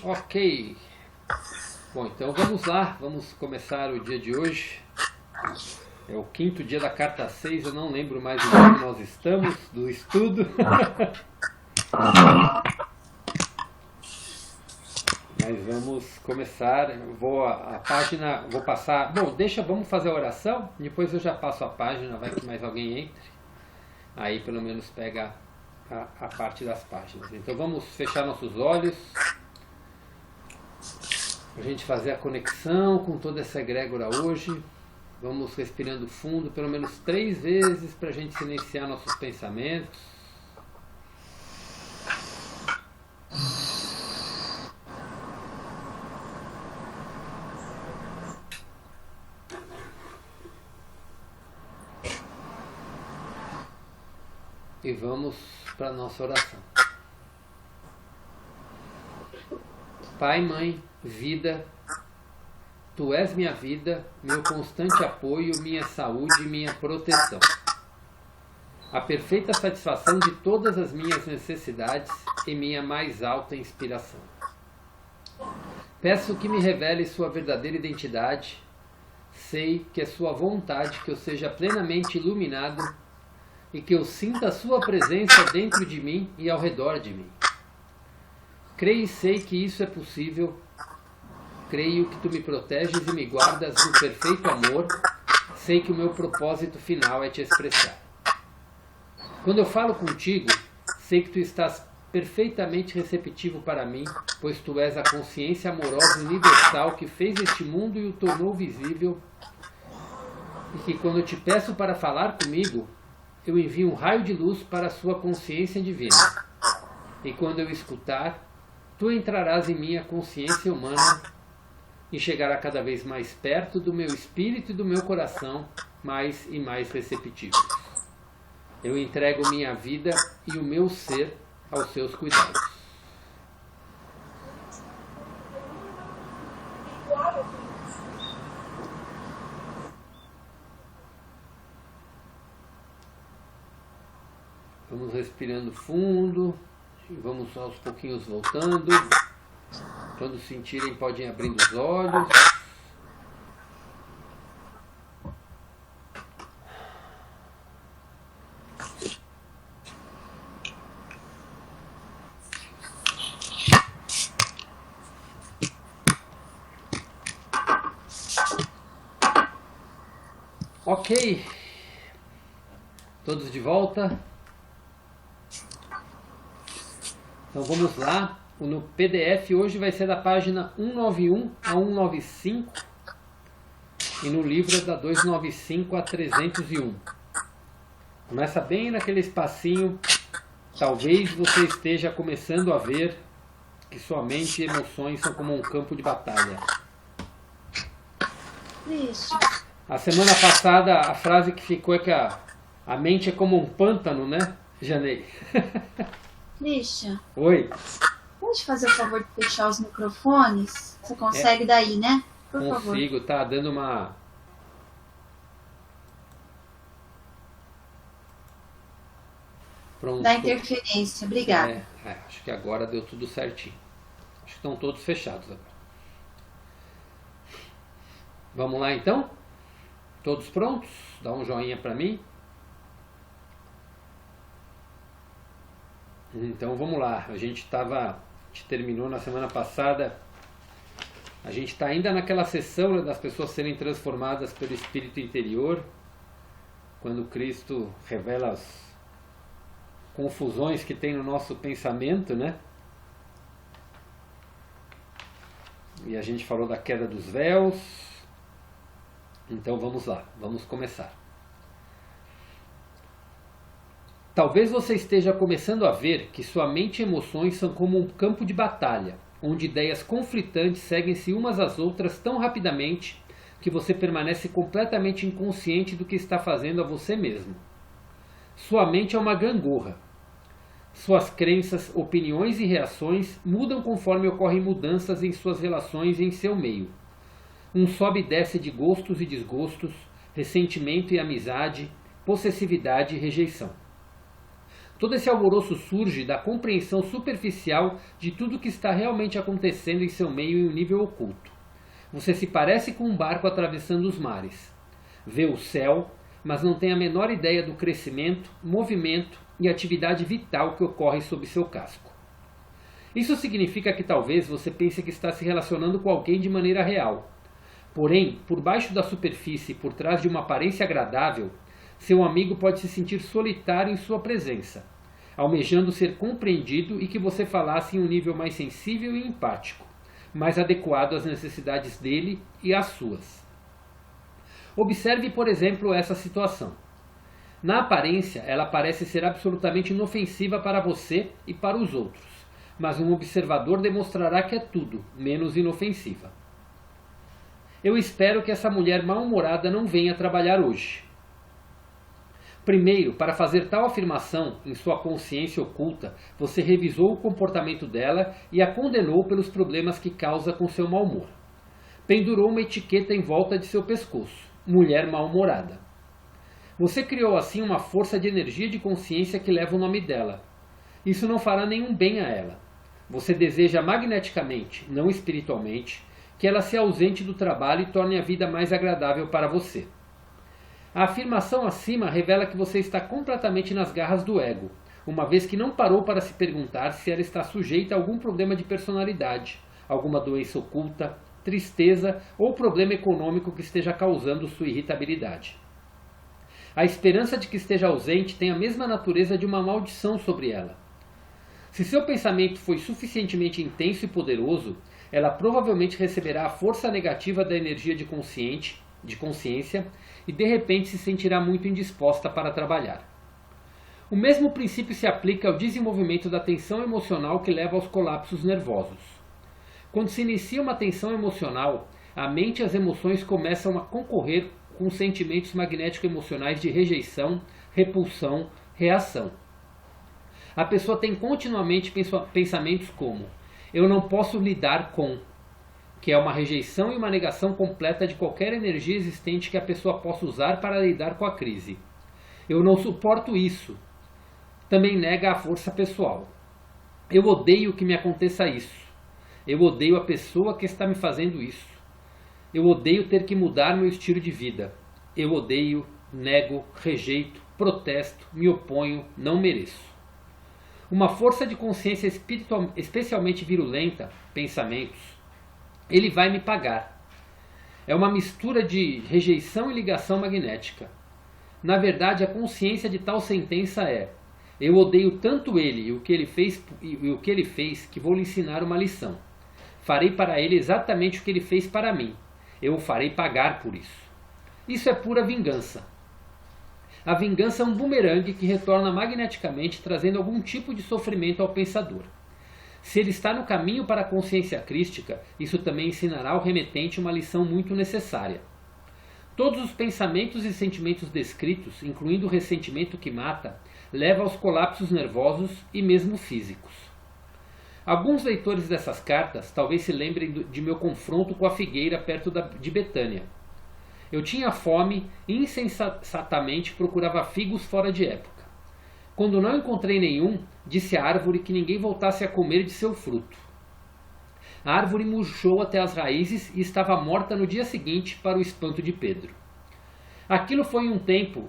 Ok. Bom, então vamos lá. Vamos começar o dia de hoje. É o quinto dia da carta 6. Eu não lembro mais o dia que nós estamos do estudo. Mas vamos começar. Vou passar. Bom, vamos fazer a oração. Depois eu já passo a página. Vai que mais alguém entre. Aí pelo menos pega a parte das páginas. Então vamos fechar nossos olhos. Para a gente fazer a conexão com toda essa egrégora hoje. Vamos respirando fundo pelo menos 3 vezes para a gente silenciar nossos pensamentos. E vamos para a nossa oração. Pai, Mãe, Vida, Tu és minha vida, meu constante apoio, minha saúde e minha proteção. A perfeita satisfação de todas as minhas necessidades e minha mais alta inspiração. Peço que me revele sua verdadeira identidade. Sei que é sua vontade que eu seja plenamente iluminado e que eu sinta a sua presença dentro de mim e ao redor de mim. Creio e sei que isso é possível. Creio que tu me proteges e me guardas no perfeito amor. Sei que o meu propósito final é te expressar. Quando eu falo contigo, sei que tu estás perfeitamente receptivo para mim, pois tu és a consciência amorosa universal que fez este mundo e o tornou visível. E que quando eu te peço para falar comigo, eu envio um raio de luz para a sua consciência divina. E quando eu escutar, tu entrarás em minha consciência humana e chegará cada vez mais perto do meu espírito e do meu coração, mais e mais receptivos. Eu entrego minha vida e o meu ser aos seus cuidados. Vamos respirando fundo e vamos aos pouquinhos voltando. Quando sentirem, podem abrir os olhos. Ok. Todos de volta. Então vamos lá. No PDF hoje vai ser da página 191 a 195 e no livro é da 295 a 301. Começa bem naquele espacinho. Talvez você esteja começando a ver que sua mente e emoções são como um campo de batalha. Isso. A semana passada a frase que ficou é que a mente é como um pântano, né, Janei? Christian. Oi. Pode fazer o favor de fechar os microfones? Você consegue daí, né? Por favor. Consigo, tá dando uma... Pronto. Dá interferência, obrigada. Acho que agora deu tudo certinho. Acho que estão todos fechados agora. Vamos lá então? Todos prontos? Dá um joinha para mim. Então vamos lá. A gente terminou na semana passada. A gente está ainda naquela sessão, né, das pessoas serem transformadas pelo espírito interior, quando Cristo revela as confusões que tem no nosso pensamento, né? E a gente falou da queda dos véus. Então vamos lá, vamos começar. Talvez você esteja começando a ver que sua mente e emoções são como um campo de batalha, onde ideias conflitantes seguem-se umas às outras tão rapidamente que você permanece completamente inconsciente do que está fazendo a você mesmo. Sua mente é uma gangorra. Suas crenças, opiniões e reações mudam conforme ocorrem mudanças em suas relações e em seu meio. Um sobe e desce de gostos e desgostos, ressentimento e amizade, possessividade e rejeição. Todo esse alvoroço surge da compreensão superficial de tudo o que está realmente acontecendo em seu meio em um nível oculto. Você se parece com um barco atravessando os mares. Vê o céu, mas não tem a menor ideia do crescimento, movimento e atividade vital que ocorre sob seu casco. Isso significa que talvez você pense que está se relacionando com alguém de maneira real. Porém, por baixo da superfície e por trás de uma aparência agradável, seu amigo pode se sentir solitário em sua presença, almejando ser compreendido e que você falasse em um nível mais sensível e empático, mais adequado às necessidades dele e às suas. Observe, por exemplo, essa situação. Na aparência, ela parece ser absolutamente inofensiva para você e para os outros, mas um observador demonstrará que é tudo, menos inofensiva. Eu espero que essa mulher mal-humorada não venha trabalhar hoje. Primeiro, para fazer tal afirmação, em sua consciência oculta, você revisou o comportamento dela e a condenou pelos problemas que causa com seu mau humor. Pendurou uma etiqueta em volta de seu pescoço, mulher mal-humorada. Você criou assim uma força de energia de consciência que leva o nome dela. Isso não fará nenhum bem a ela. Você deseja magneticamente, não espiritualmente, que ela se ausente do trabalho e torne a vida mais agradável para você. A afirmação acima revela que você está completamente nas garras do ego, uma vez que não parou para se perguntar se ela está sujeita a algum problema de personalidade, alguma doença oculta, tristeza ou problema econômico que esteja causando sua irritabilidade. A esperança de que esteja ausente tem a mesma natureza de uma maldição sobre ela. Se seu pensamento foi suficientemente intenso e poderoso, ela provavelmente receberá a força negativa da energia de consciência e de repente se sentirá muito indisposta para trabalhar. O mesmo princípio se aplica ao desenvolvimento da tensão emocional que leva aos colapsos nervosos. Quando se inicia uma tensão emocional, a mente e as emoções começam a concorrer com sentimentos magnético-emocionais de rejeição, repulsão, reação. A pessoa tem continuamente pensamentos como: eu não posso lidar com, que é uma rejeição e uma negação completa de qualquer energia existente que a pessoa possa usar para lidar com a crise. Eu não suporto isso. Também nega a força pessoal. Eu odeio que me aconteça isso. Eu odeio a pessoa que está me fazendo isso. Eu odeio ter que mudar meu estilo de vida. Eu odeio, nego, rejeito, protesto, me oponho, não mereço. Uma força de consciência especialmente virulenta, pensamentos, ele vai me pagar. É uma mistura de rejeição e ligação magnética. Na verdade, a consciência de tal sentença é: eu odeio tanto ele e o que ele fez que vou lhe ensinar uma lição. Farei para ele exatamente o que ele fez para mim. Eu o farei pagar por isso. Isso é pura vingança. A vingança é um bumerangue que retorna magneticamente, trazendo algum tipo de sofrimento ao pensador. Se ele está no caminho para a consciência crística, isso também ensinará ao remetente uma lição muito necessária. Todos os pensamentos e sentimentos descritos, incluindo o ressentimento que mata, levam aos colapsos nervosos e mesmo físicos. Alguns leitores dessas cartas talvez se lembrem de meu confronto com a figueira perto de Betânia. Eu tinha fome e insensatamente procurava figos fora de época. Quando não encontrei nenhum, disse à árvore que ninguém voltasse a comer de seu fruto. A árvore murchou até as raízes e estava morta no dia seguinte, para o espanto de Pedro. Aquilo foi em um tempo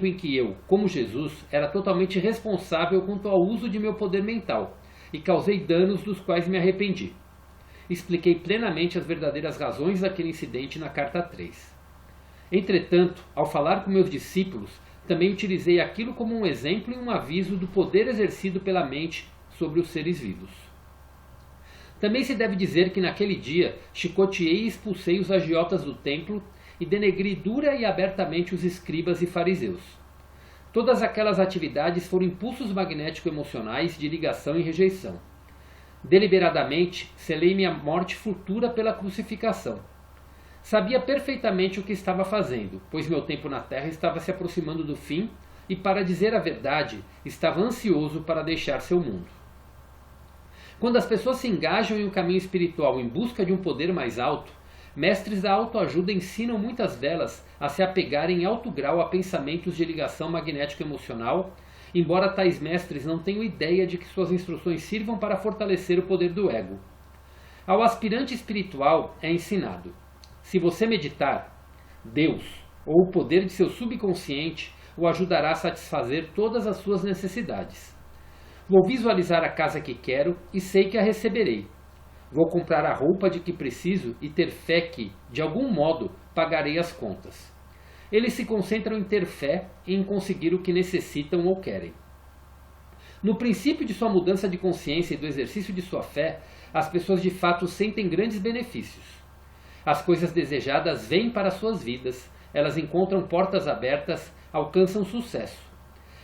em que eu, como Jesus, era totalmente responsável quanto ao uso de meu poder mental e causei danos dos quais me arrependi. Expliquei plenamente as verdadeiras razões daquele incidente na carta 3. Entretanto, ao falar com meus discípulos, também utilizei aquilo como um exemplo e um aviso do poder exercido pela mente sobre os seres vivos. Também se deve dizer que naquele dia chicoteei e expulsei os agiotas do templo e denegri dura e abertamente os escribas e fariseus. Todas aquelas atividades foram impulsos magnético-emocionais de ligação e rejeição. Deliberadamente, selei minha morte futura pela crucificação. Sabia perfeitamente o que estava fazendo, pois meu tempo na terra estava se aproximando do fim e, para dizer a verdade, estava ansioso para deixar seu mundo. Quando as pessoas se engajam em um caminho espiritual em busca de um poder mais alto, mestres da autoajuda ensinam muitas delas a se apegarem em alto grau a pensamentos de ligação magnético-emocional embora tais mestres não tenham ideia de que suas instruções sirvam para fortalecer o poder do ego. Ao aspirante espiritual é ensinado: se você meditar, Deus, ou o poder de seu subconsciente, o ajudará a satisfazer todas as suas necessidades. Vou visualizar a casa que quero e sei que a receberei. Vou comprar a roupa de que preciso e ter fé que, de algum modo, pagarei as contas. Eles se concentram em ter fé e em conseguir o que necessitam ou querem. No princípio de sua mudança de consciência e do exercício de sua fé, as pessoas de fato sentem grandes benefícios. As coisas desejadas vêm para suas vidas, elas encontram portas abertas, alcançam sucesso.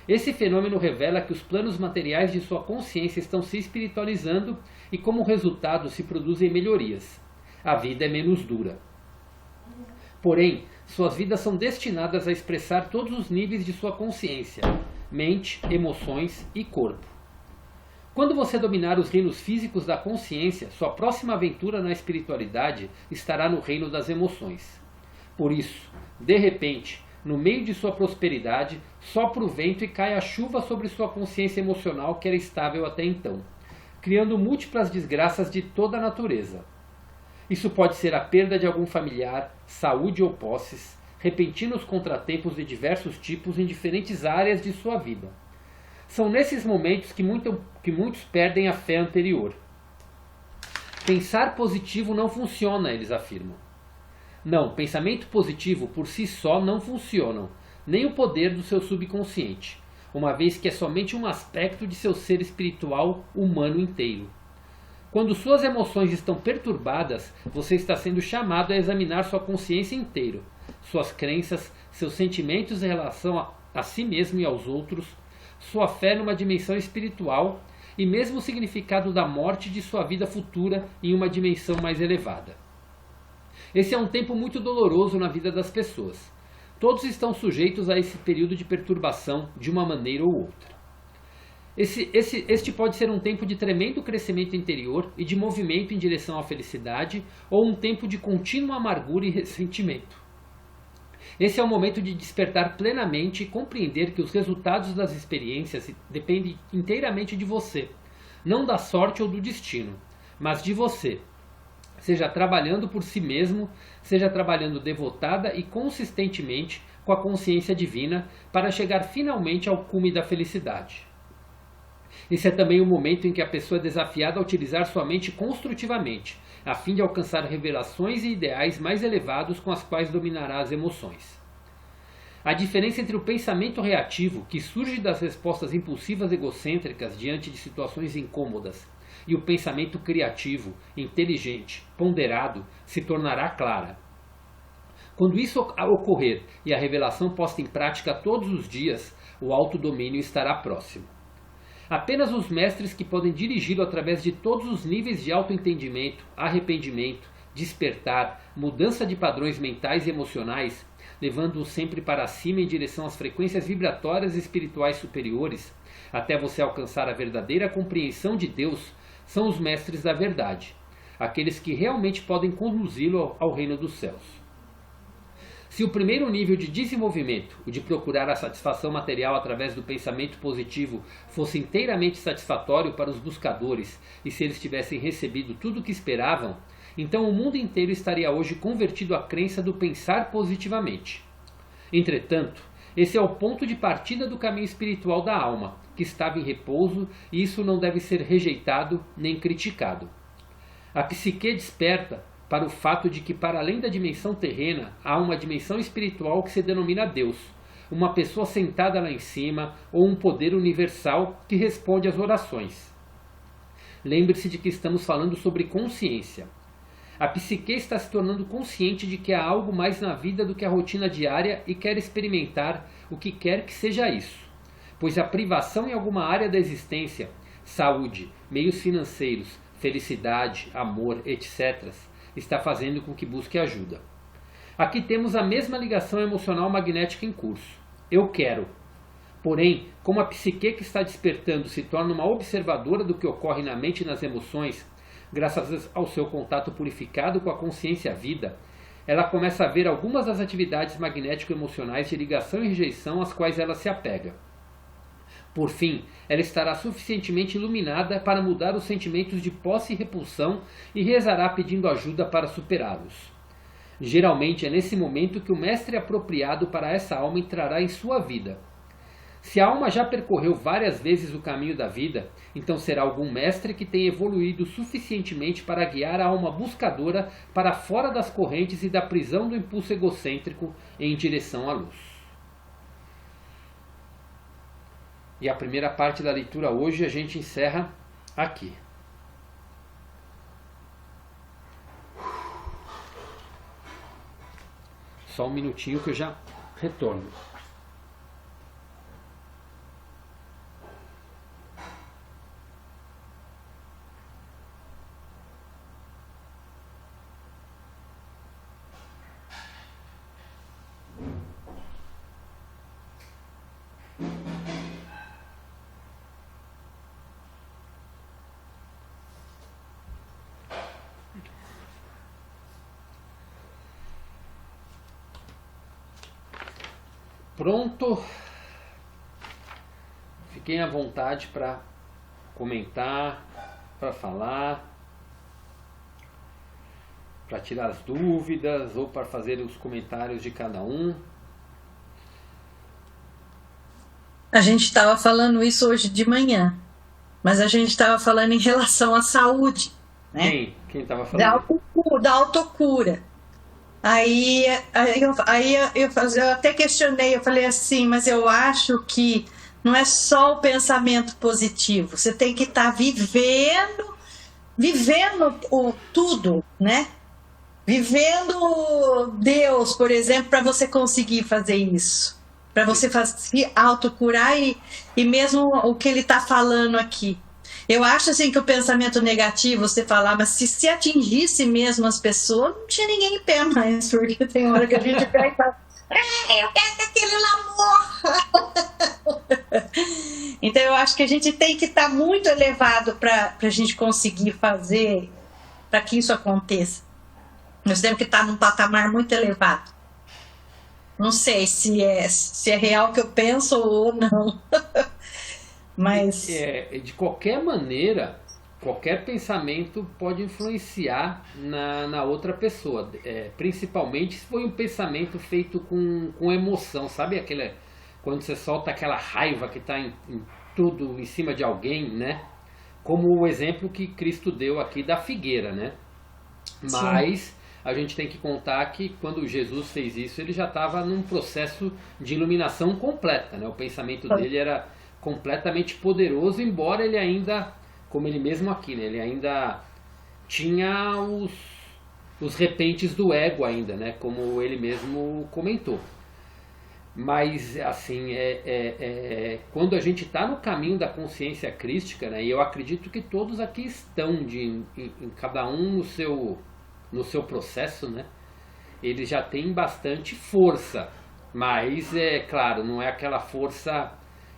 Esse fenômeno revela que os planos materiais de sua consciência estão se espiritualizando e, como resultado, se produzem melhorias. A vida é menos dura. Porém, suas vidas são destinadas a expressar todos os níveis de sua consciência, mente, emoções e corpo. Quando você dominar os reinos físicos da consciência, sua próxima aventura na espiritualidade estará no reino das emoções. Por isso, de repente, no meio de sua prosperidade, sopra o vento e cai a chuva sobre sua consciência emocional que era estável até então, criando múltiplas desgraças de toda a natureza. Isso pode ser a perda de algum familiar, saúde ou posses, repentinos contratempos de diversos tipos em diferentes áreas de sua vida. São nesses momentos que muitos perdem a fé anterior. Pensar positivo não funciona, eles afirmam. Não, pensamento positivo por si só não funcionam, nem o poder do seu subconsciente, uma vez que é somente um aspecto de seu ser espiritual humano inteiro. Quando suas emoções estão perturbadas, você está sendo chamado a examinar sua consciência inteira, suas crenças, seus sentimentos em relação a si mesmo e aos outros, sua fé numa dimensão espiritual e mesmo o significado da morte de sua vida futura em uma dimensão mais elevada. Esse é um tempo muito doloroso na vida das pessoas. Todos estão sujeitos a esse período de perturbação de uma maneira ou outra. Este pode ser um tempo de tremendo crescimento interior e de movimento em direção à felicidade, ou um tempo de contínua amargura e ressentimento. Esse é o momento de despertar plenamente e compreender que os resultados das experiências dependem inteiramente de você, não da sorte ou do destino, mas de você. Seja trabalhando por si mesmo, seja trabalhando devotada e consistentemente com a consciência divina para chegar finalmente ao cume da felicidade. Esse é também o momento em que a pessoa é desafiada a utilizar sua mente construtivamente, a fim de alcançar revelações e ideais mais elevados com as quais dominará as emoções. A diferença entre o pensamento reativo, que surge das respostas impulsivas egocêntricas diante de situações incômodas, e o pensamento criativo, inteligente, ponderado, se tornará clara. Quando isso ocorrer e a revelação posta em prática todos os dias, o autodomínio estará próximo. Apenas os mestres que podem dirigi-lo através de todos os níveis de autoentendimento, arrependimento, despertar, mudança de padrões mentais e emocionais, levando-o sempre para cima em direção às frequências vibratórias espirituais superiores, até você alcançar a verdadeira compreensão de Deus, são os mestres da verdade, aqueles que realmente podem conduzi-lo ao reino dos céus. Se o primeiro nível de desenvolvimento, o de procurar a satisfação material através do pensamento positivo, fosse inteiramente satisfatório para os buscadores e se eles tivessem recebido tudo o que esperavam, então o mundo inteiro estaria hoje convertido à crença do pensar positivamente. Entretanto, esse é o ponto de partida do caminho espiritual da alma, que estava em repouso, e isso não deve ser rejeitado nem criticado. A psique desperta para o fato de que, para além da dimensão terrena, há uma dimensão espiritual que se denomina Deus, uma pessoa sentada lá em cima, ou um poder universal que responde às orações. Lembre-se de que estamos falando sobre consciência. A psique está se tornando consciente de que há algo mais na vida do que a rotina diária e quer experimentar o que quer que seja isso, pois a privação em alguma área da existência, saúde, meios financeiros, felicidade, amor, etc., está fazendo com que busque ajuda. Aqui temos a mesma ligação emocional magnética em curso. Eu quero. Porém, como a psique que está despertando se torna uma observadora do que ocorre na mente e nas emoções, graças ao seu contato purificado com a consciência vida, ela começa a ver algumas das atividades magnético-emocionais de ligação e rejeição às quais ela se apega. Por fim, ela estará suficientemente iluminada para mudar os sentimentos de posse e repulsão e rezará pedindo ajuda para superá-los. Geralmente é nesse momento que o mestre apropriado para essa alma entrará em sua vida. Se a alma já percorreu várias vezes o caminho da vida, então será algum mestre que tenha evoluído suficientemente para guiar a alma buscadora para fora das correntes e da prisão do impulso egocêntrico em direção à luz. E a primeira parte da leitura hoje a gente encerra aqui. Só um minutinho que eu já retorno. Pronto? Fiquem à vontade para comentar, para falar, para tirar as dúvidas ou para fazer os comentários de cada um. A gente estava falando isso hoje de manhã, mas a gente estava falando em relação à saúde, né? Quem estava falando? Da autocura. Aí eu até questionei, eu falei assim, mas eu acho que não é só o pensamento positivo, você tem que estar vivendo tudo, né? Vivendo Deus, por exemplo, para você conseguir fazer isso, para você se autocurar e mesmo o que ele está falando aqui. Eu acho assim que o pensamento negativo, você falar, mas se atingisse mesmo as pessoas, não tinha ninguém em pé mais, porque tem hora que a gente pega e fala, eu quero que aquele lá morra. Então eu acho que a gente tem que estar muito elevado para a gente conseguir fazer, para que isso aconteça. Nós temos que estar num patamar muito elevado. Não sei se é real o que eu penso ou não. Mas de qualquer maneira, qualquer pensamento pode influenciar na outra pessoa, principalmente se foi um pensamento feito com emoção, sabe quando você solta aquela raiva que está em tudo em cima de alguém, né? Como o exemplo que Cristo deu aqui da figueira, né? Mas sim, a gente tem que contar que quando Jesus fez isso, ele já estava num processo de iluminação completa, né? O pensamento dele era completamente poderoso, embora ele ainda, como ele mesmo aqui, né, ele ainda tinha os repentes do ego ainda, né, como ele mesmo comentou. Mas assim, quando a gente está no caminho da consciência crística, né, e eu acredito que todos aqui estão, em cada um no seu processo, né, eles já têm bastante força, mas claro, não é aquela força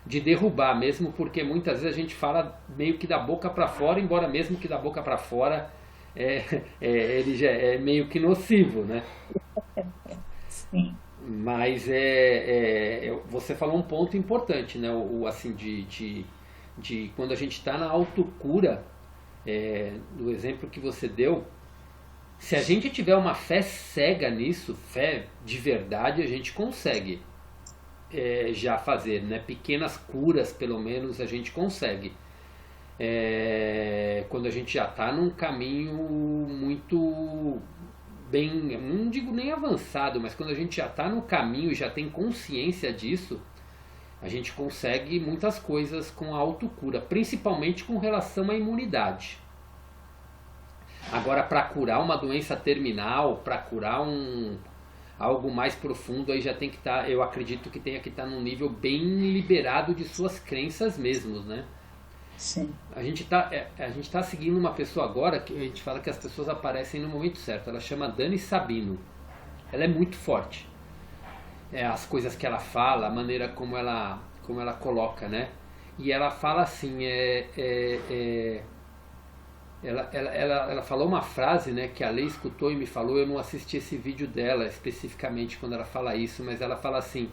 de derrubar mesmo, porque muitas vezes a gente fala meio que da boca para fora, embora mesmo que da boca para fora ele já é meio que nocivo, né? Sim. Mas você falou um ponto importante, né? Assim, de quando a gente está na autocura, do exemplo que você deu, se a gente tiver uma fé cega nisso, fé de verdade, a gente consegue já fazer, né? Pequenas curas, pelo menos, a gente consegue. Quando a gente já está num caminho muito bem, não digo nem avançado, mas quando a gente já está no caminho e já tem consciência disso, a gente consegue muitas coisas com a autocura, principalmente com relação à imunidade. Agora, para curar uma doença terminal, para curar algo mais profundo, aí já tem que estar, eu acredito que tenha que estar num nível bem liberado de suas crenças mesmo, né? Sim. A gente tá seguindo uma pessoa agora que a gente fala que as pessoas aparecem no momento certo. Ela chama Dani Sabino. Ela é muito forte. As coisas que ela fala, a maneira como ela coloca, né? E ela fala assim, ela falou uma frase, né, que a Lei escutou e me falou. Eu não assisti esse vídeo dela especificamente quando ela fala isso, mas ela fala assim,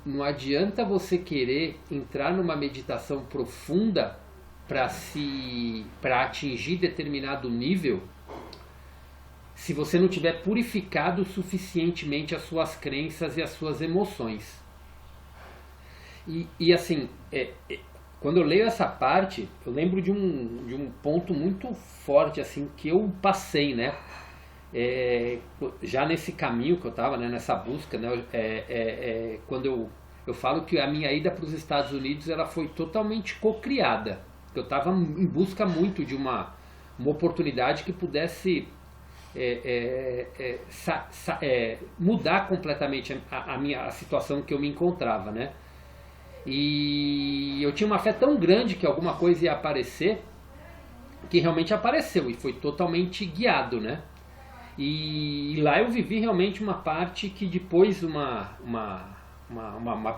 não adianta você querer entrar numa meditação profunda para atingir determinado nível se você não tiver purificado suficientemente as suas crenças e as suas emoções. E assim, quando eu leio essa parte, eu lembro de um ponto muito forte assim que eu passei, né? Já nesse caminho que eu estava, né, nessa busca, né, quando eu falo que a minha ida para os Estados Unidos ela foi totalmente cocriada. Eu estava em busca muito de uma oportunidade que pudesse mudar completamente a situação que eu me encontrava, né? E eu tinha uma fé tão grande que alguma coisa ia aparecer, que realmente apareceu e foi totalmente guiado, né? E lá eu vivi realmente uma parte que depois uma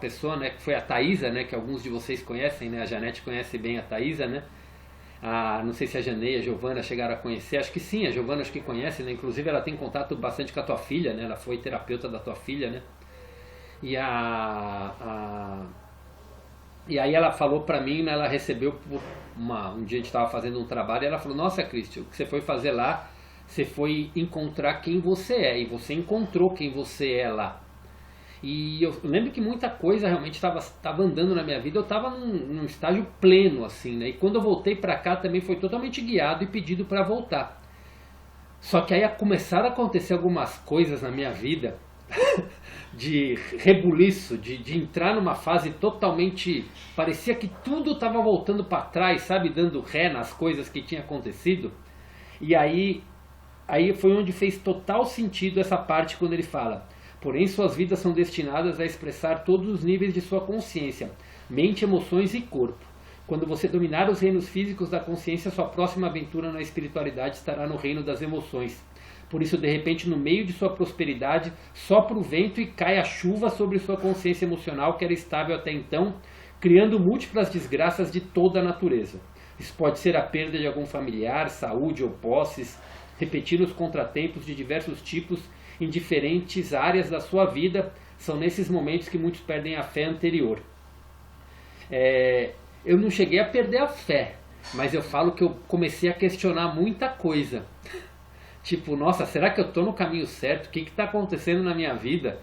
pessoa, né, que foi a Thaisa, né, que alguns de vocês conhecem, né, a Janete conhece bem a Thaisa, né? Não sei se a Jane e a Giovana chegaram a conhecer, acho que sim, a Giovana acho que conhece, né? Inclusive ela tem contato bastante com a tua filha, né? Ela foi terapeuta da tua filha, né? E e aí ela falou pra mim, né, ela recebeu um dia a gente estava fazendo um trabalho e ela falou: nossa, Cristian, o que você foi fazer lá, você foi encontrar quem você é, e você encontrou quem você é lá. E eu lembro que muita coisa realmente estava andando na minha vida, eu estava num estágio pleno, assim, né? E quando eu voltei para cá também foi totalmente guiado e pedido para voltar. Só que aí começaram a acontecer algumas coisas na minha vida de rebuliço, de entrar numa fase totalmente... Parecia que tudo estava voltando para trás, sabe? Dando ré nas coisas que tinha acontecido. E aí foi onde fez total sentido essa parte quando ele fala: porém suas vidas são destinadas a expressar todos os níveis de sua consciência, mente, emoções e corpo. Quando você dominar os reinos físicos da consciência, sua próxima aventura na espiritualidade estará no reino das emoções. Por isso, de repente, no meio de sua prosperidade, sopra o vento e cai a chuva sobre sua consciência emocional, que era estável até então, criando múltiplas desgraças de toda a natureza. Isso pode ser a perda de algum familiar, saúde ou posses, repetindo os contratempos de diversos tipos em diferentes áreas da sua vida. São nesses momentos que muitos perdem a fé anterior. Eu não cheguei a perder a fé, mas eu falo que eu comecei a questionar muita coisa. Tipo, nossa, será que eu estou no caminho certo? O que está acontecendo na minha vida?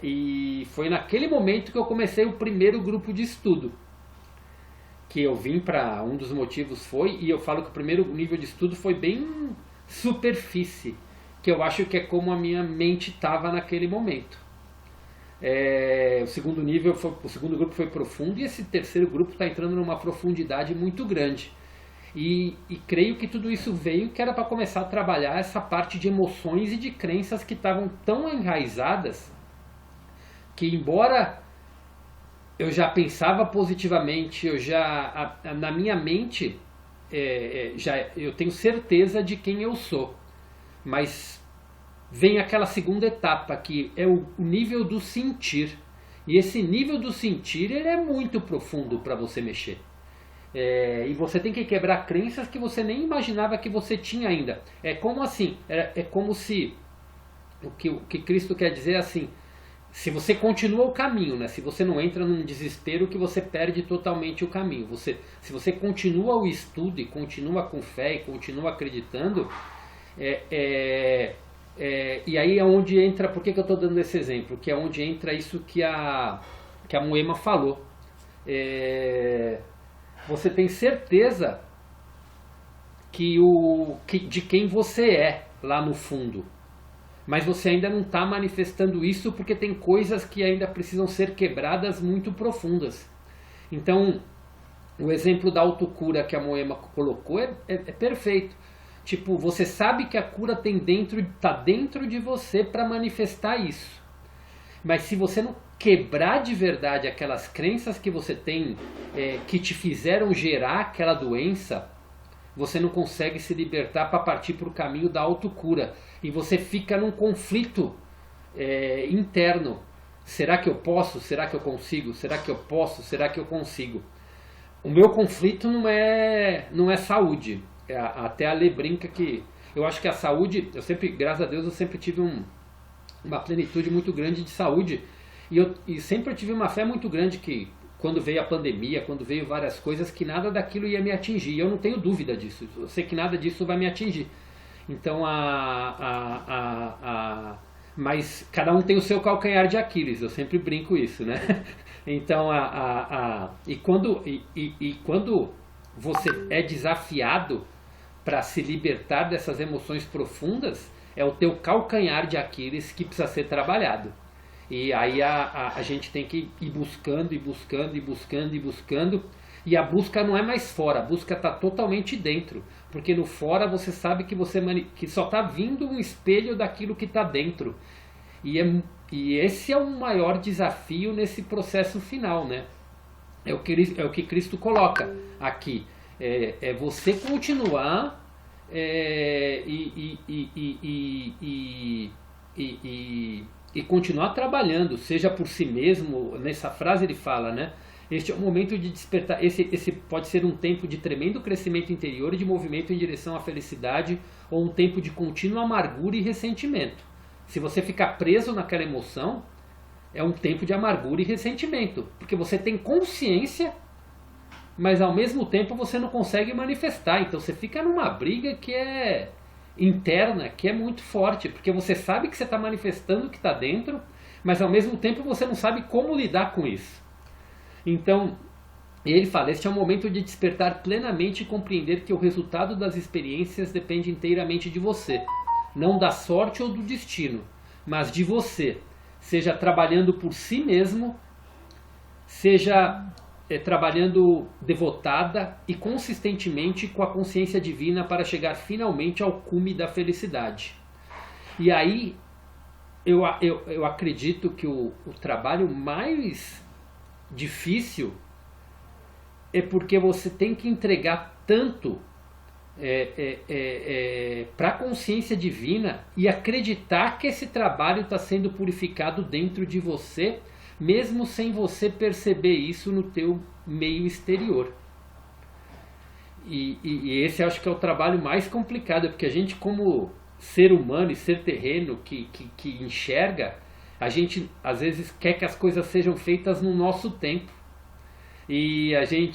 E foi naquele momento que eu comecei o primeiro grupo de estudo. Que eu vim para... Um dos motivos foi... E eu falo que o primeiro nível de estudo foi bem superfície. Que eu acho que é como a minha mente estava naquele momento. O segundo grupo foi profundo, e esse terceiro grupo está entrando numa profundidade muito grande. E creio que tudo isso veio que era para começar a trabalhar essa parte de emoções e de crenças que estavam tão enraizadas que, embora eu já pensava positivamente, na minha mente eu tenho certeza de quem eu sou. Mas vem aquela segunda etapa, que é o nível do sentir. E esse nível do sentir, ele é muito profundo para você mexer. E você tem que quebrar crenças que você nem imaginava que você tinha ainda. É como assim? É como se... O que Cristo quer dizer é assim: se você continua o caminho, né? Se você não entra num desespero que você perde totalmente o caminho. Se você continua o estudo e continua com fé e continua acreditando... e aí é onde entra... Por que eu estou dando esse exemplo? Que é onde entra isso que a Moema falou. Você tem certeza de quem você é lá no fundo, mas você ainda não está manifestando isso porque tem coisas que ainda precisam ser quebradas muito profundas. Então, o exemplo da autocura que a Moema colocou é perfeito. Tipo, você sabe que a cura está dentro de você para manifestar isso. Mas se você não quebrar de verdade aquelas crenças que você tem, que te fizeram gerar aquela doença, você não consegue se libertar para partir para o caminho da autocura. E você fica num conflito interno. Será que eu posso? Será que eu consigo? Será que eu posso? Será que eu consigo? O meu conflito não é saúde. Até a Lê brinca que eu acho que a saúde, graças a Deus, eu sempre tive uma plenitude muito grande de saúde. E sempre eu tive uma fé muito grande que quando veio a pandemia, quando veio várias coisas, que nada daquilo ia me atingir. E eu não tenho dúvida disso. Eu sei que nada disso vai me atingir. Então, mas cada um tem o seu calcanhar de Aquiles. Eu sempre brinco isso, né? Então, quando você é desafiado para se libertar dessas emoções profundas, é o teu calcanhar de Aquiles que precisa ser trabalhado. E aí a gente tem que ir buscando, e buscando, e buscando, e buscando. E a busca não é mais fora, a busca está totalmente dentro. Porque no fora você sabe que só está vindo um espelho daquilo que está dentro. E esse é o maior desafio nesse processo final, né? É o que Cristo coloca aqui. É você continuar e continuar trabalhando, seja por si mesmo. Nessa frase ele fala, né? Este é o momento de despertar. Esse pode ser um tempo de tremendo crescimento interior e de movimento em direção à felicidade, ou um tempo de contínua amargura e ressentimento. Se você ficar preso naquela emoção, é um tempo de amargura e ressentimento, porque você tem consciência, mas ao mesmo tempo você não consegue manifestar. Então você fica numa briga que é interna, que é muito forte, porque você sabe que você está manifestando o que está dentro, mas ao mesmo tempo você não sabe como lidar com isso. Então, ele fala, este é o momento de despertar plenamente e compreender que o resultado das experiências depende inteiramente de você, não da sorte ou do destino, mas de você, seja trabalhando por si mesmo, seja trabalhando devotada e consistentemente com a consciência divina para chegar finalmente ao cume da felicidade. E aí, eu acredito que o trabalho mais difícil é porque você tem que entregar tanto para a consciência divina e acreditar que esse trabalho está sendo purificado dentro de você, mesmo sem você perceber isso no teu meio exterior. E esse eu acho que é o trabalho mais complicado, porque a gente, como ser humano e ser terreno que enxerga, a gente às vezes quer que as coisas sejam feitas no nosso tempo. E aí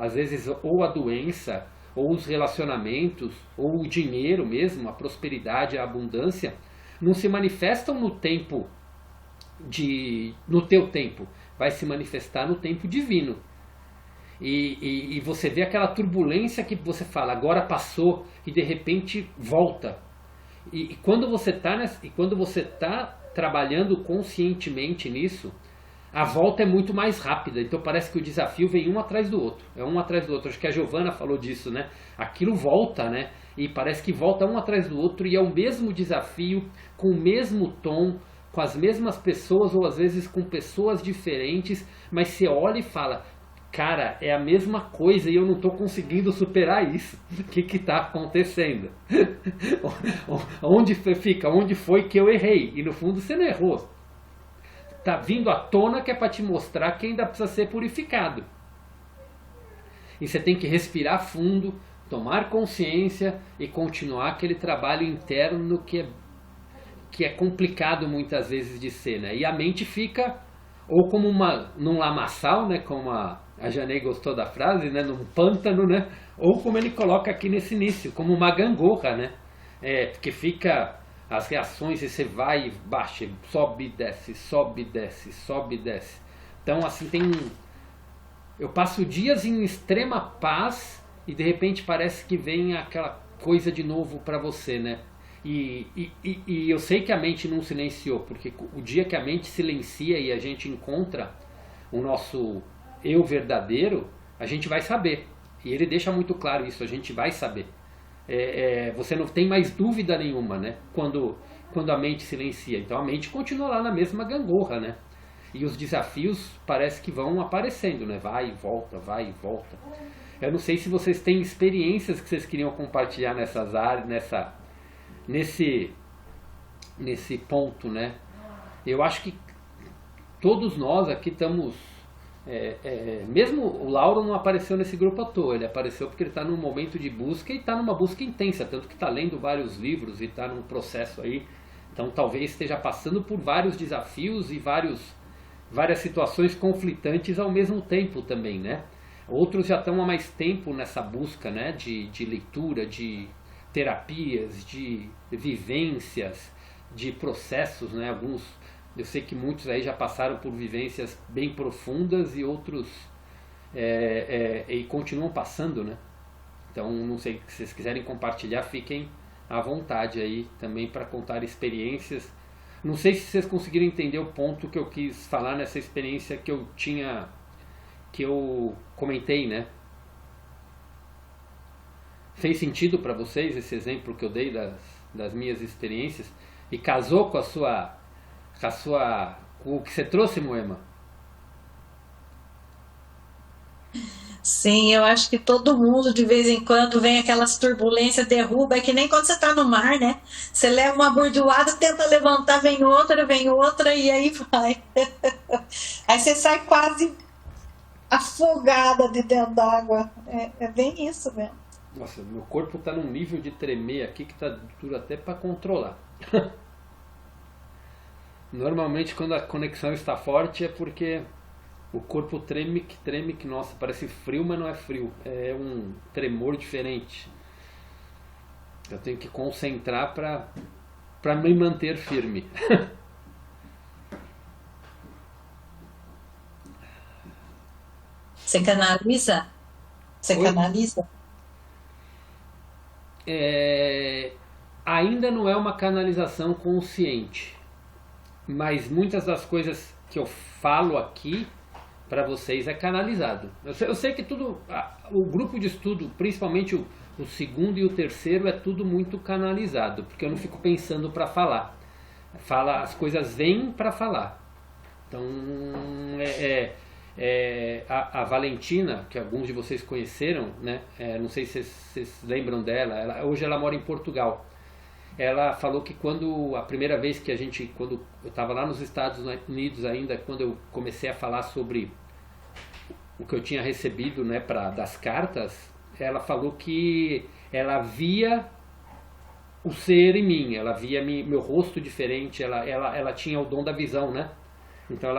às vezes ou a doença, ou os relacionamentos, ou o dinheiro mesmo, a prosperidade, a abundância, não se manifestam no teu tempo, vai se manifestar no tempo divino. E você vê aquela turbulência que você fala, agora passou, e de repente volta. E quando você está trabalhando conscientemente nisso, a volta é muito mais rápida. Então parece que o desafio vem um atrás do outro. É um atrás do outro. Acho que a Giovana falou disso, né? Aquilo volta, né? E parece que volta um atrás do outro, e é o mesmo desafio, com o mesmo tom, com as mesmas pessoas, ou às vezes com pessoas diferentes, mas você olha e fala, cara, é a mesma coisa e eu não estou conseguindo superar isso. O que está acontecendo? Onde foi que eu errei? E no fundo você não errou. Está vindo à tona que é para te mostrar que ainda precisa ser purificado. E você tem que respirar fundo, tomar consciência e continuar aquele trabalho interno que é complicado muitas vezes de ser, né? E a mente fica ou como num lamaçal, né? Como a Janei gostou da frase, né? Num pântano, né? Ou como ele coloca aqui nesse início, como uma gangorra, né? Porque fica as reações e você vai e baixa, sobe e desce, sobe e desce, sobe e desce. Então assim eu passo dias em extrema paz e de repente parece que vem aquela coisa de novo para você, né? E eu sei que a mente não silenciou, porque o dia que a mente silencia e a gente encontra o nosso eu verdadeiro, a gente vai saber. E ele deixa muito claro isso, a gente vai saber. Você não tem mais dúvida nenhuma, né? Quando a mente silencia. Então a mente continua lá na mesma gangorra, né? E os desafios parece que vão aparecendo, né? Vai e volta, vai e volta. Eu não sei se vocês têm experiências que vocês queriam compartilhar nessas áreas, nesse ponto, né? Eu acho que todos nós aqui estamos... mesmo o Lauro não apareceu nesse grupo à toa, ele apareceu porque ele está num momento de busca e está numa busca intensa, tanto que está lendo vários livros e está num processo aí Então talvez esteja passando por vários desafios e várias situações conflitantes ao mesmo tempo também, né? Outros já estão há mais tempo nessa busca, né, de leitura, de terapias, de vivências, de processos, né? Alguns, eu sei que muitos aí já passaram por vivências bem profundas e outros e continuam passando, né? Então, não sei, se vocês quiserem compartilhar, fiquem à vontade aí também para contar experiências. Não sei se vocês conseguiram entender o ponto que eu quis falar nessa experiência que eu comentei, né? Fez sentido para vocês esse exemplo que eu dei das minhas experiências? E casou com com o que você trouxe, Moema? Sim, eu acho que todo mundo de vez em quando vem aquelas turbulências, derruba, é que nem quando você está no mar, né? Você leva uma bordoada, tenta levantar, vem outra e aí vai. Aí você sai quase afogada de dentro d'água. É bem isso mesmo. Nossa, meu corpo está num nível de tremer aqui que tá duro até para controlar. Normalmente quando a conexão está forte é porque o corpo treme, que nossa, parece frio, mas não é frio. É um tremor diferente. Eu tenho que concentrar para me manter firme. Você canaliza? Você Oi? canaliza? Ainda não é uma canalização consciente, mas muitas das coisas que eu falo aqui para vocês é canalizado. Eu sei que tudo, o grupo de estudo, principalmente o segundo e o terceiro, é tudo muito canalizado, porque eu não fico pensando para falar. As coisas vêm para falar. Então, a Valentina, que alguns de vocês conheceram, né? Não sei se vocês lembram dela, hoje ela mora em Portugal. Ela falou que a primeira vez quando eu estava lá nos Estados Unidos ainda, quando eu comecei a falar sobre o que eu tinha recebido, né, das cartas, ela falou que ela via o ser em mim, ela via meu rosto diferente, ela tinha o dom da visão, né? Então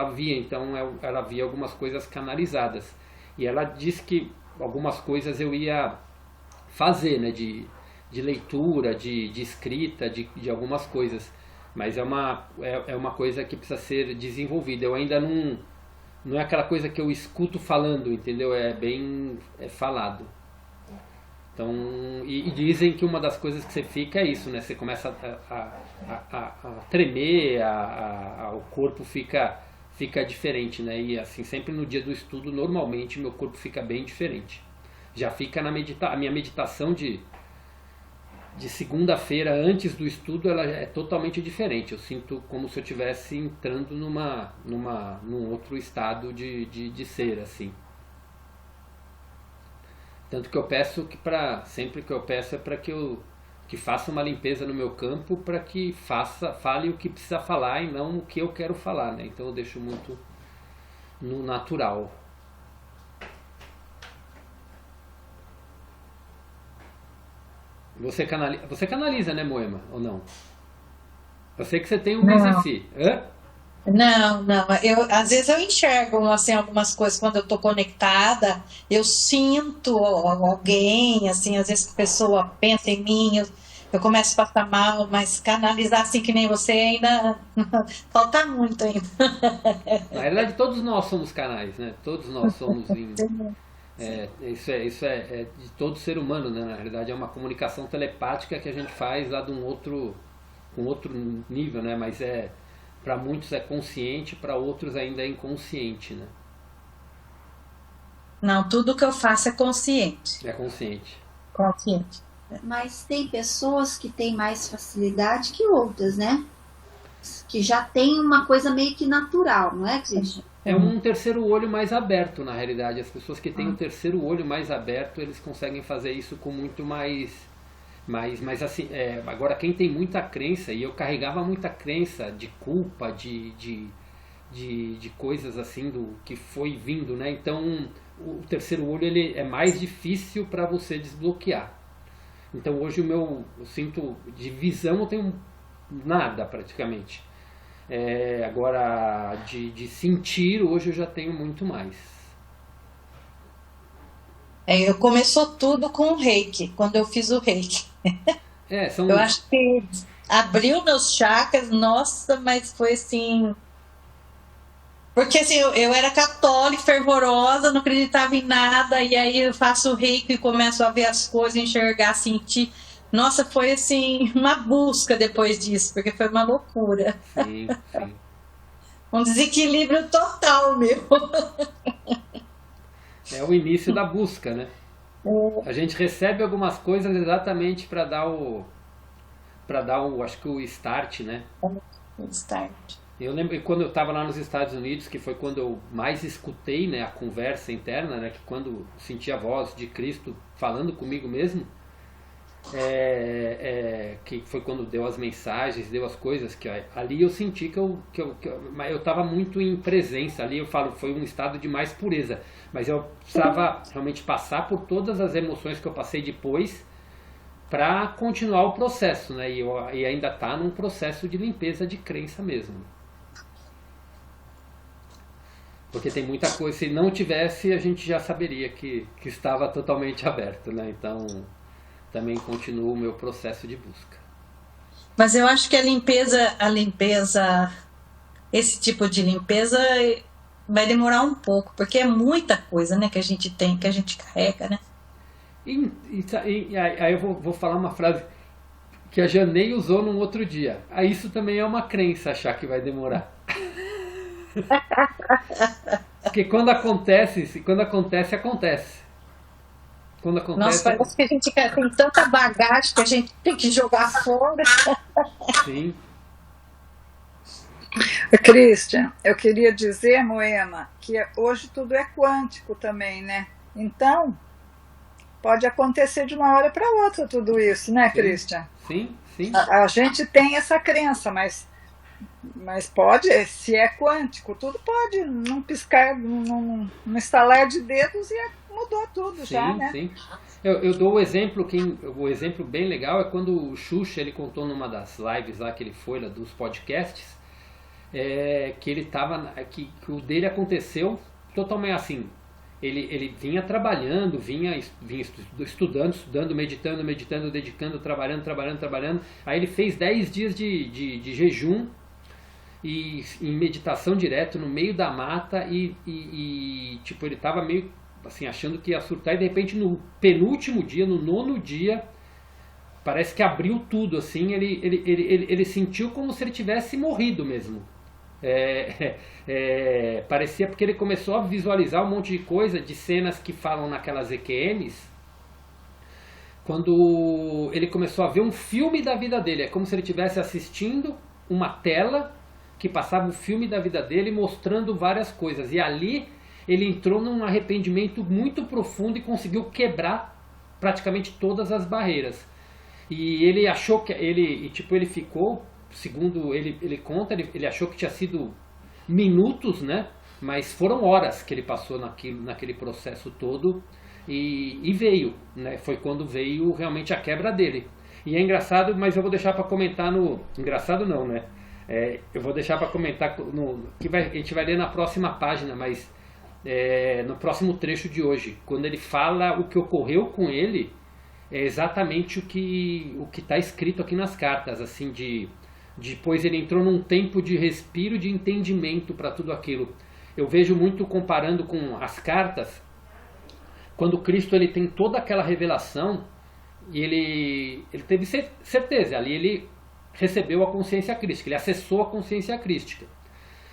ela via algumas coisas canalizadas. E ela disse que algumas coisas eu ia fazer, né, de leitura, de escrita, de algumas coisas. Mas é uma coisa que precisa ser desenvolvida. Eu ainda não é aquela coisa que eu escuto falando, entendeu? É bem falado. Então, e dizem que uma das coisas que você fica é isso, né? Você começa a tremer, o corpo fica diferente, né? E assim, sempre no dia do estudo, normalmente meu corpo fica bem diferente. Já fica a minha meditação de segunda-feira antes do estudo, ela é totalmente diferente. Eu sinto como se eu estivesse entrando num outro estado de ser, assim. Tanto que eu peço sempre que eu peço é para que faça uma limpeza no meu campo, para que fale o que precisa falar e não o que eu quero falar, né? Então eu deixo muito no natural. Você canaliza, né, Moema? Ou não? Eu sei que você tem um BCC. Hã? Não. Às vezes eu enxergo assim, algumas coisas quando eu estou conectada, eu sinto alguém, assim, às vezes a pessoa pensa em mim, eu começo a passar mal, mas canalizar assim que nem você ainda falta muito ainda. Na realidade, todos nós somos canais, né? Todos nós somos isso é de todo ser humano, né? Na realidade é uma comunicação telepática que a gente faz lá com outro nível, né? Mas para muitos é consciente, para outros ainda é inconsciente, né? Não, tudo que eu faço é consciente. É consciente. Consciente. Mas tem pessoas que têm mais facilidade que outras, né? Que já tem uma coisa meio que natural, não é, Cristian? É um terceiro olho mais aberto, na realidade. As pessoas que têm um terceiro olho mais aberto, eles conseguem fazer isso com muito mais assim, agora quem tem muita crença, e eu carregava muita crença de culpa, de coisas assim do que foi vindo, né? Então o terceiro olho ele é mais difícil para você desbloquear. Então hoje eu sinto de visão, eu tenho nada praticamente. Agora, de sentir, hoje eu já tenho muito mais. Começou tudo com o reiki, quando eu fiz o reiki. Eu acho que abriu meus chakras, nossa, mas foi assim. Porque assim, eu era católica, fervorosa, não acreditava em nada, e aí eu faço o reiki e começo a ver as coisas, enxergar, sentir. Nossa, foi assim, uma busca depois disso, porque foi uma loucura. Sim, sim. Um desequilíbrio total, meu. É o início da busca, né? A gente recebe algumas coisas exatamente para dar acho que o start, né? Start. Eu lembro quando eu estava lá nos Estados Unidos, que foi quando eu mais escutei, né, a conversa interna, né, que quando senti a voz de Cristo falando comigo mesmo, que foi quando deu as mensagens, deu as coisas, que ali eu senti que eu estava muito em presença, ali eu falo, foi um estado de mais pureza, mas eu precisava realmente passar por todas as emoções que eu passei depois para continuar o processo, né, e ainda está num processo de limpeza de crença mesmo. Porque tem muita coisa, se não tivesse, a gente já saberia que estava totalmente aberto, né, então também continuo o meu processo de busca. Mas eu acho que a limpeza, esse tipo de limpeza vai demorar um pouco, porque é muita coisa, né, que a gente tem, que a gente carrega, né? Aí eu vou falar uma frase que a Janei usou num outro dia. Isso também é uma crença, achar que vai demorar. Porque quando acontece, acontece. Quando acontece... Nossa, parece que a gente tem tanta bagagem que a gente tem que jogar fora. Sim. Christian, eu queria dizer, Moema, que hoje tudo é quântico também, né? Então, pode acontecer de uma hora para outra tudo isso, né, Christian? Sim, sim. A gente tem essa crença, mas pode, se é quântico, tudo pode, num piscar, num estalar de dedos e mudou tudo, sim, já, né? Sim. Eu dou o exemplo bem legal é quando o Xuxa, ele contou numa das lives lá que ele foi, lá dos podcasts, que ele tava, que o dele aconteceu totalmente assim, ele vinha trabalhando, vinha estudando, meditando, dedicando, trabalhando, aí ele fez 10 dias de jejum, e em meditação direto no meio da mata e tipo, ele tava meio assim, achando que ia surtar, e de repente no penúltimo dia, no 9º dia, parece que abriu tudo, assim, ele sentiu como se ele tivesse morrido mesmo. Parecia, porque ele começou a visualizar um monte de coisa, de cenas que falam naquelas EQMs, quando ele começou a ver um filme da vida dele, é como se ele estivesse assistindo uma tela que passava o filme da vida dele mostrando várias coisas, e ali ele entrou num arrependimento muito profundo e conseguiu quebrar praticamente todas as barreiras. E ele achou que ele ficou, segundo ele conta, ele achou que tinha sido minutos, né? Mas foram horas que ele passou naquele processo todo, e veio, né? Foi quando veio realmente a quebra dele. E é engraçado, mas eu vou deixar para comentar no... Engraçado não, né? Eu vou deixar para comentar a gente vai ler na próxima página, mas no próximo trecho de hoje, quando ele fala o que ocorreu com ele, é exatamente o que está escrito aqui nas cartas, assim, depois ele entrou num tempo de respiro, de entendimento para tudo aquilo. Eu vejo muito comparando com as cartas, quando Cristo ele tem toda aquela revelação, e ele teve certeza, ali ele recebeu a consciência crística, ele acessou a consciência crística.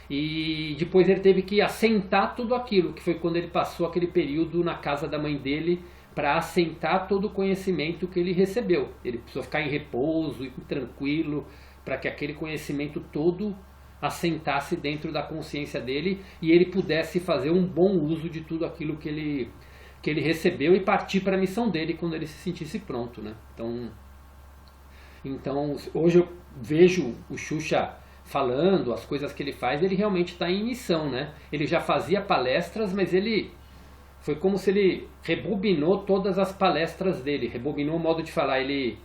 E depois ele teve que assentar tudo aquilo, que foi quando ele passou aquele período na casa da mãe dele, para assentar todo o conhecimento que ele recebeu. Ele precisou ficar em repouso e tranquilo, para que aquele conhecimento todo assentasse dentro da consciência dele e ele pudesse fazer um bom uso de tudo aquilo que ele recebeu e partir para a missão dele quando ele se sentisse pronto, né? Então hoje eu vejo o Xuxa falando, as coisas que ele faz, ele realmente está em missão, né? Ele já fazia palestras, mas foi como se ele rebobinou todas as palestras dele, rebobinou o modo de falar. Ele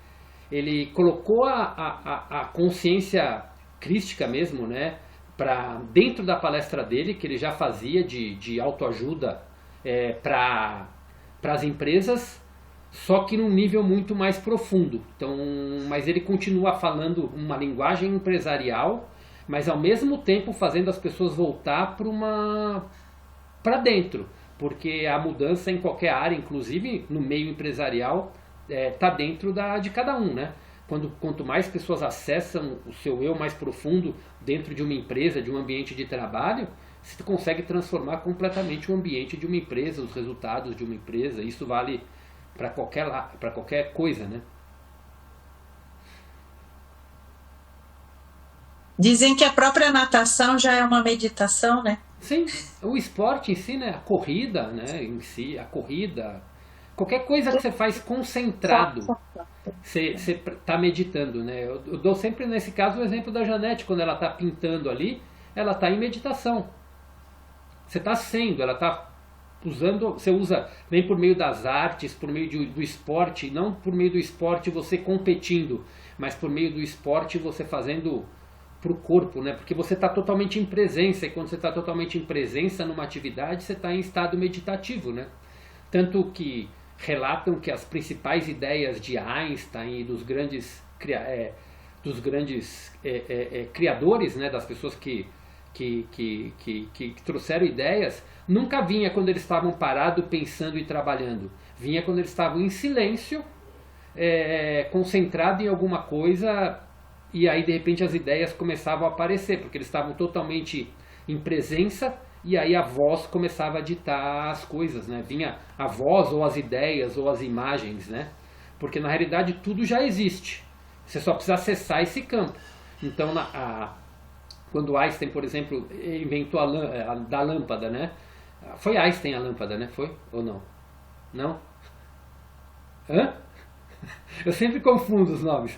ele colocou a consciência crística mesmo, né, para dentro da palestra dele, que ele já fazia de autoajuda para as empresas, só que num nível muito mais profundo. Então, mas ele continua falando uma linguagem empresarial, mas ao mesmo tempo fazendo as pessoas voltar para dentro, porque a mudança em qualquer área, inclusive no meio empresarial, está dentro de cada um, né? Quanto mais pessoas acessam o seu eu mais profundo dentro de uma empresa, de um ambiente de trabalho, você consegue transformar completamente o ambiente de uma empresa, os resultados de uma empresa. Isso vale para qualquer coisa, né? Dizem que a própria natação já é uma meditação, né? Sim, o esporte em si, né? A corrida, né? Em si, a corrida, qualquer coisa que você faz concentrado, você está meditando, né? Eu dou sempre nesse caso o exemplo da Janete, quando ela está pintando ali, ela está em meditação. Você está sendo, ela está usando, você usa, vem por meio das artes, por meio do esporte, não por meio do esporte você competindo, mas por meio do esporte você fazendo para o corpo, né? Porque você está totalmente em presença, e quando você está totalmente em presença numa atividade, você está em estado meditativo, né? Tanto que relatam que as principais ideias de Einstein e dos grandes criadores, né? Das pessoas que trouxeram ideias, nunca vinha quando eles estavam parados pensando e trabalhando. Vinha quando eles estavam em silêncio, concentrado em alguma coisa, e aí de repente as ideias começavam a aparecer, porque eles estavam totalmente em presença, e aí a voz começava a ditar as coisas, né? Vinha a voz ou as ideias ou as imagens, né? Porque na realidade tudo já existe, você só precisa acessar esse campo. Então quando Einstein, por exemplo, inventou da lâmpada, né? Foi Einstein a lâmpada, né? Foi ou não? Não? Hã? Eu sempre confundo os nomes.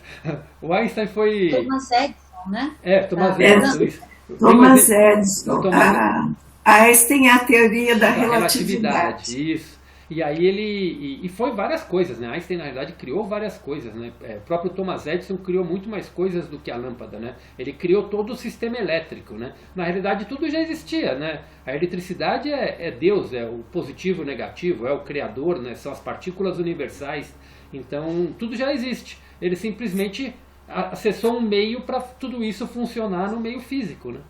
O Einstein foi... Thomas Edison, né? Thomas Edison. Thomas Edison. Einstein é a teoria da relatividade. Isso. E aí ele foi várias coisas, né? Einstein na verdade criou várias coisas, né? O próprio Thomas Edison criou muito mais coisas do que a lâmpada, né? Ele criou todo o sistema elétrico, né? Na realidade tudo já existia, né? A eletricidade é Deus, é o positivo e o negativo, é o criador, né? São as partículas universais. Então tudo já existe. Ele simplesmente acessou um meio para tudo isso funcionar no meio físico, né?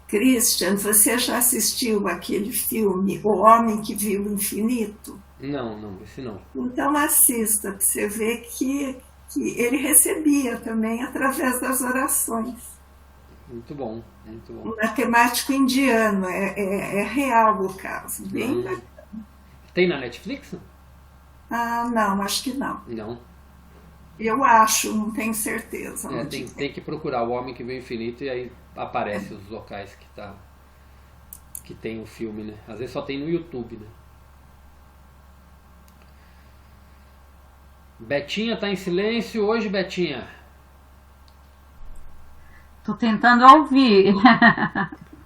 Christian, você já assistiu aquele filme O Homem que Viu o Infinito? Não, esse não. Então assista, para você ver que ele recebia também através das orações. Muito bom, muito bom. Um matemático indiano, é real o caso, bem bacana. Tem na Netflix? Não, acho que não. Não. Eu acho, não tenho certeza. Tem que procurar O Homem que Viu o Infinito e aí aparece os locais que tem o filme, né? Às vezes só tem no YouTube, né? Betinha tá em silêncio hoje, Betinha? Tô tentando ouvir.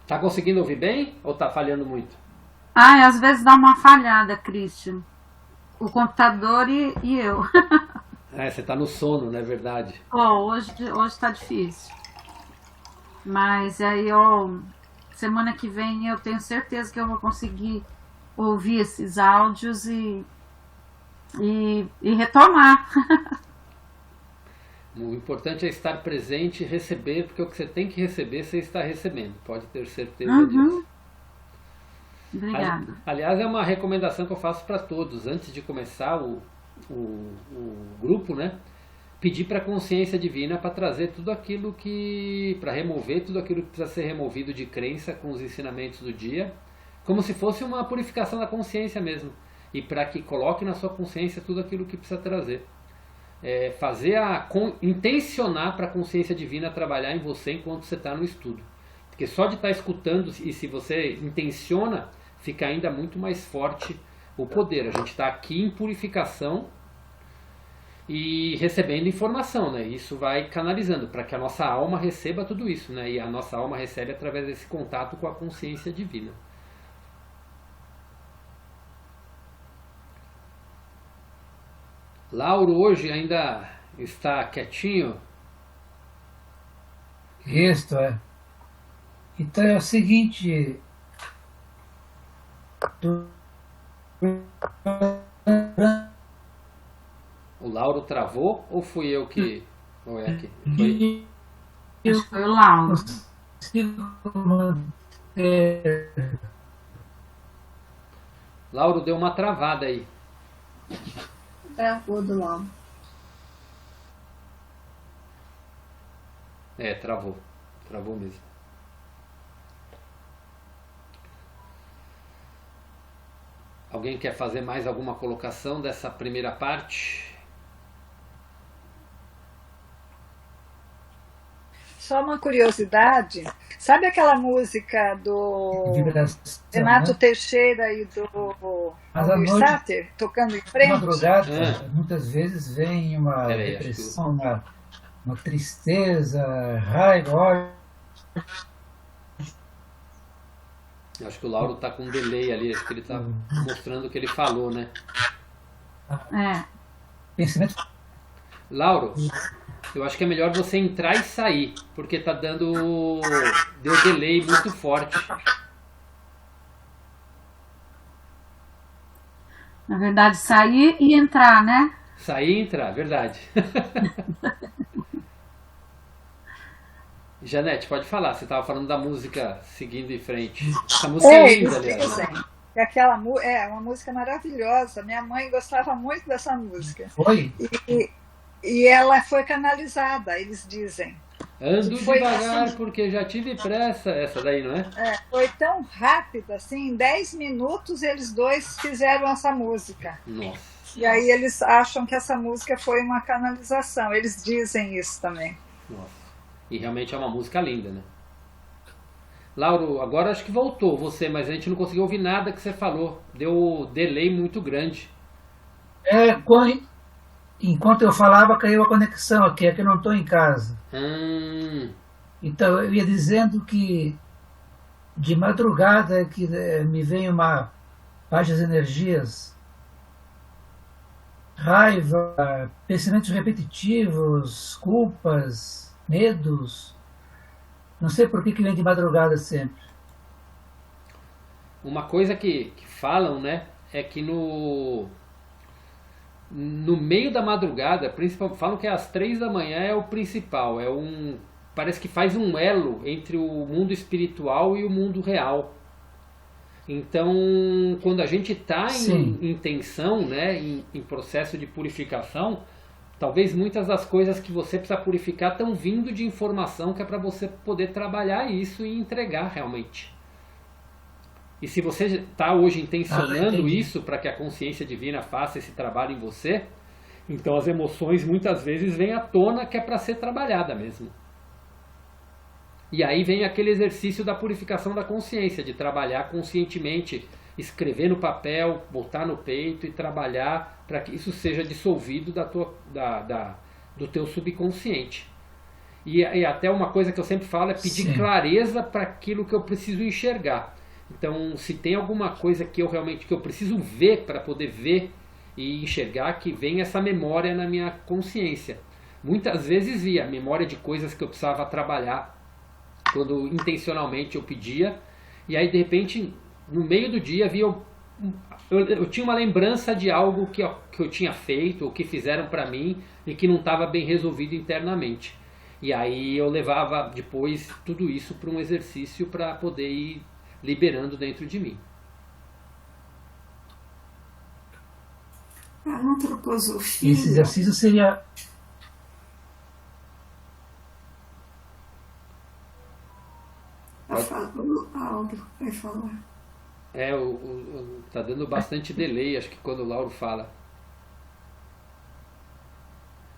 Tá conseguindo ouvir bem ou tá falhando muito? Às vezes dá uma falhada, Christian. O computador e eu. Você tá no sono, não é verdade? Hoje tá difícil. Mas aí semana que vem eu tenho certeza que eu vou conseguir ouvir esses áudios e retomar. O importante é estar presente e receber, porque o que você tem que receber, você está recebendo. Pode ter certeza disso. Obrigada. Aliás, é uma recomendação que eu faço para todos. Antes de começar o grupo, né? Pedir para a consciência divina para trazer tudo aquilo para remover tudo aquilo que precisa ser removido de crença com os ensinamentos do dia, como se fosse uma purificação da consciência mesmo, e para que coloque na sua consciência tudo aquilo que precisa trazer. Intencionar para a consciência divina trabalhar em você enquanto você está no estudo, porque só de estar escutando, e se você intenciona, fica ainda muito mais forte o poder. A gente está aqui em purificação e recebendo informação, né? Isso vai canalizando para que a nossa alma receba tudo isso, né? E a nossa alma recebe através desse contato com a consciência divina. Lauro hoje ainda está quietinho? Isto é. Então é o seguinte. O Lauro travou ou fui eu que... Ou é aqui? Foi... Acho que foi o Lauro. Lauro deu uma travada aí. Travou do lado. Travou. Travou mesmo. Alguém quer fazer mais alguma colocação dessa primeira parte? Só uma curiosidade, sabe aquela música do Renato Teixeira e do Almir Sater, tocando em frente? Na madrugada, muitas vezes vem uma depressão, uma tristeza, raiva, ódio. Acho que o Lauro está com um delay ali, acho que ele está mostrando o que ele falou, né? Pensamento. Lauro, eu acho que é melhor você entrar e sair, porque tá deu delay muito forte. Na verdade, sair e entrar, né? Sair e entrar, verdade. Janete, pode falar, você estava falando da música Seguindo em Frente. Essa música é linda, aliás. Aquela uma música maravilhosa. Minha mãe gostava muito dessa música. Foi? E ela foi canalizada, eles dizem. Ando devagar porque já tive pressa. Essa daí, não é? Foi tão rápido, assim, em 10 minutos eles dois fizeram essa música. Nossa. E aí eles acham que essa música foi uma canalização. Eles dizem isso também. Nossa. E realmente é uma música linda, né? Lauro, agora acho que voltou você, mas a gente não conseguiu ouvir nada que você falou. Deu delay muito grande. Enquanto eu falava, caiu a conexão aqui, é que eu não estou em casa. Então, eu ia dizendo que de madrugada que me vem baixas energias, raiva, pensamentos repetitivos, culpas, medos. Não sei por que vem de madrugada sempre. Uma coisa que falam, né, é que no meio da madrugada, principalmente, falam que às 3 da manhã é o principal, parece que faz um elo entre o mundo espiritual e o mundo real. Então, quando a gente está em tensão, né, em processo de purificação, talvez muitas das coisas que você precisa purificar estão vindo de informação que é para você poder trabalhar isso e entregar realmente. E se você está hoje intencionando isso para que a consciência divina faça esse trabalho em você, então as emoções muitas vezes vêm à tona que é para ser trabalhada mesmo. E aí vem aquele exercício da purificação da consciência, de trabalhar conscientemente, escrever no papel, botar no peito e trabalhar para que isso seja dissolvido do teu subconsciente. E até uma coisa que eu sempre falo é pedir clareza para aquilo que eu preciso enxergar. Então, se tem alguma coisa que eu preciso ver para poder ver e enxergar, que vem essa memória na minha consciência. Muitas vezes via memória de coisas que eu precisava trabalhar quando intencionalmente eu pedia, e aí de repente no meio do dia eu tinha uma lembrança de algo que eu tinha feito ou que fizeram para mim e que não estava bem resolvido internamente. E aí eu levava depois tudo isso para um exercício para poder ir liberando dentro de mim. A antroposofia. Esse exercício seria... Vai falar. Tá dando bastante delay, acho que quando o Lauro fala.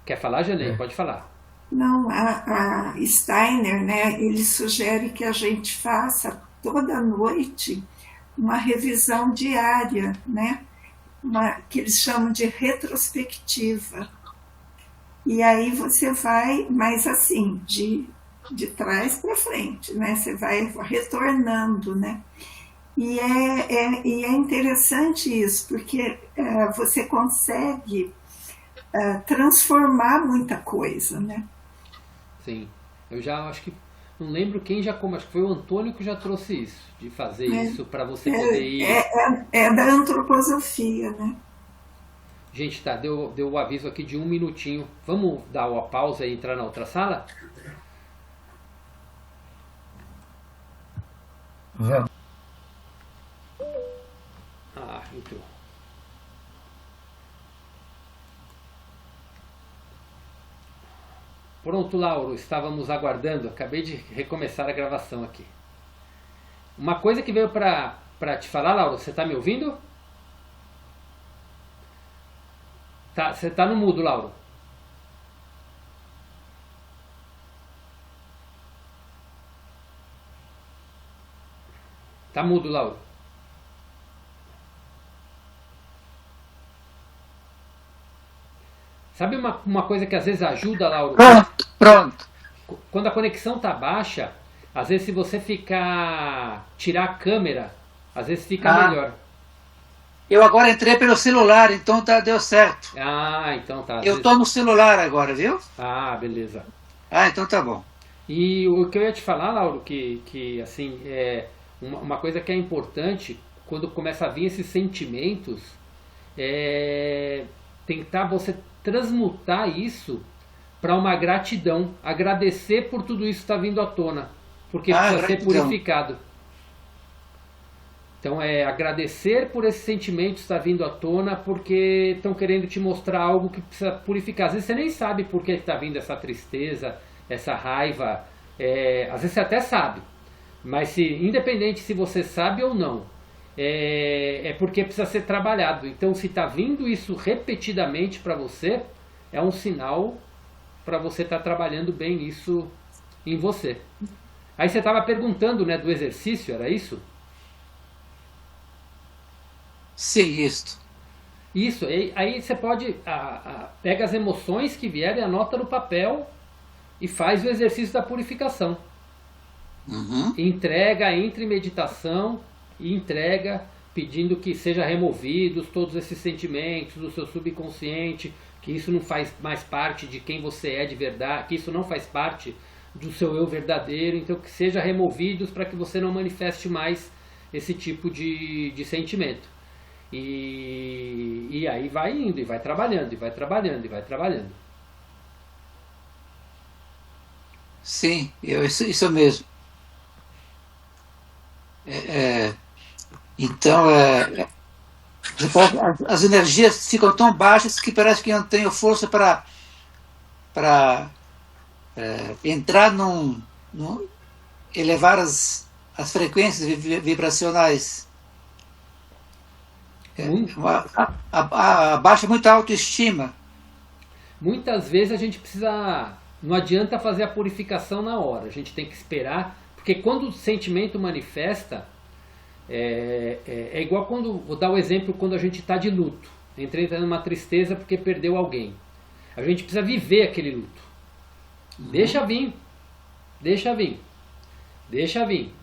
Quer falar, Janei? Pode falar. Não, a Steiner, né, ele sugere que a gente faça toda noite uma revisão diária, né, que eles chamam de retrospectiva. E aí você vai, mais assim, de trás para frente, né, você vai retornando, né. E é interessante isso, porque você consegue transformar muita coisa, né? Sim. Eu já acho que não lembro quem já como, acho que foi o Antônio que já trouxe isso, de fazer isso para você poder ir. É da antroposofia, né? Gente, tá, deu o aviso aqui de 1 minutinho. Vamos dar uma pausa e entrar na outra sala? Vamos. Entrou. Pronto, Lauro, estávamos aguardando. Acabei de recomeçar a gravação aqui. Uma coisa que veio para te falar, Lauro, você está me ouvindo? Tá, você está no mudo, Lauro. Tá mudo, Lauro. Sabe uma coisa que às vezes ajuda, Lauro? Pronto. Quando a conexão tá baixa, às vezes se você tirar a câmera, às vezes fica melhor. Eu agora entrei pelo celular, então deu certo. Então tá. Eu tô no celular agora, viu? Beleza. Então tá bom. E o que eu ia te falar, Lauro, que assim, uma coisa que é importante, quando começa a vir esses sentimentos, tentar você transmutar isso para uma gratidão, agradecer por tudo isso que está vindo à tona, porque precisa ser purificado. Então agradecer por esse sentimento estar vindo à tona, porque estão querendo te mostrar algo que precisa purificar. Às vezes você nem sabe por que está vindo essa tristeza, essa raiva, às vezes você até sabe, mas independente se você sabe ou não, é porque precisa ser trabalhado. Então, se está vindo isso repetidamente para você, é um sinal para você estar trabalhando bem isso em você. Aí você estava perguntando, né, do exercício, era isso? Sim, isso. Isso, aí você pode, pega as emoções que vierem, anota no papel e faz o exercício da purificação. Entrega, entra em meditação e entrega, pedindo que seja removidos todos esses sentimentos do seu subconsciente, que isso não faz mais parte de quem você é de verdade, que isso não faz parte do seu eu verdadeiro, então que seja removidos para que você não manifeste mais esse tipo de sentimento. E aí vai indo, e vai trabalhando, e vai trabalhando, e vai trabalhando. Sim, isso mesmo. Então, as energias ficam tão baixas que parece que não tenho força para entrar elevar as frequências vibracionais. Abaixa muita autoestima. Muitas vezes a gente precisa... Não adianta fazer a purificação na hora, a gente tem que esperar, porque quando o sentimento manifesta, é igual quando, vou dar o exemplo, quando a gente está de luto, entra numa tristeza porque perdeu alguém. A gente precisa viver aquele luto. Deixa vir, deixa vir, deixa vir.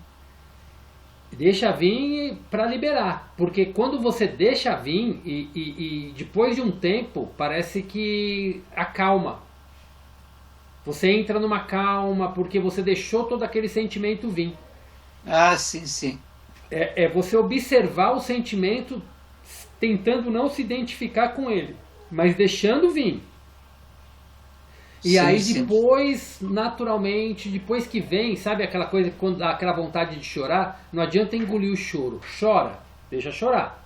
Deixa vir para liberar, porque quando você deixa vir e depois de um tempo parece que acalma. Você entra numa calma porque você deixou todo aquele sentimento vir. Sim, sim. É você observar o sentimento tentando não se identificar com ele, mas deixando vir. E sim, aí sim. depois, naturalmente, depois que vem, sabe aquela coisa que quando dá aquela vontade de chorar, não adianta engolir o choro. Chora, deixa chorar.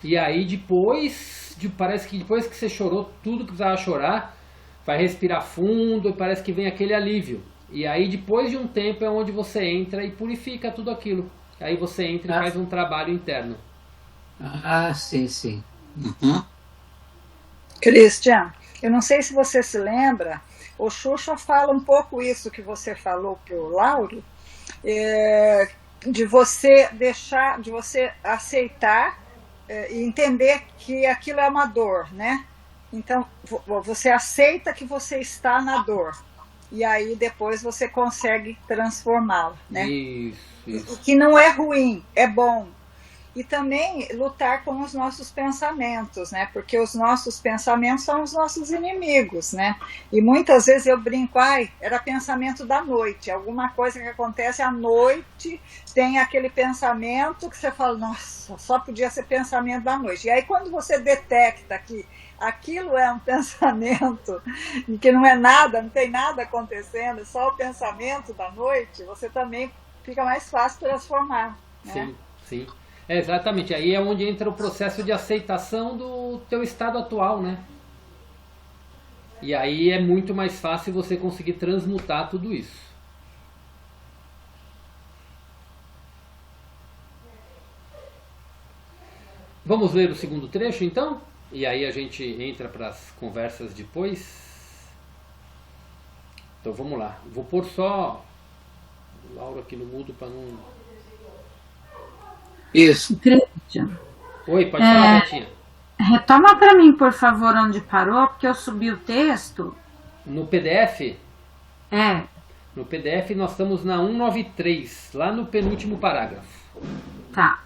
E aí depois, parece que depois que você chorou tudo que precisava chorar, vai respirar fundo e parece que vem aquele alívio. E aí depois de um tempo é onde você entra e purifica tudo aquilo. Aí você entra e faz um trabalho interno. Sim, sim. Christian, eu não sei se você se lembra, o Xuxa fala um pouco isso que você falou para o Lauro, de você deixar, de você aceitar e entender que aquilo é uma dor, né? Então, você aceita que você está na dor. E aí, depois, você consegue transformá-la, né? Isso. Que não é ruim, é bom. e também lutar com os nossos pensamentos, né? Porque os nossos pensamentos são os nossos inimigos, né? E muitas vezes eu brinco, era pensamento da noite, alguma coisa que acontece à noite, tem aquele pensamento que você fala, nossa, só podia ser pensamento da noite. E aí quando você detecta que aquilo é um pensamento que não é nada, não tem nada acontecendo, só o pensamento da noite, você também fica mais fácil transformar, né? Sim, sim. Exatamente, aí é onde entra o processo de aceitação do teu estado atual, né? E aí é muito mais fácil você conseguir transmutar tudo isso. Vamos ler o segundo trecho, então? E aí a gente entra para as conversas depois. Então vamos lá. Vou pôr só o Lauro aqui no mudo para não... Isso. Cristian, Oi, pode falar, Betinha. retoma para mim, por favor, onde parou, porque eu subi o texto. No PDF? É, No PDF nós estamos na 193, lá no penúltimo parágrafo. tá.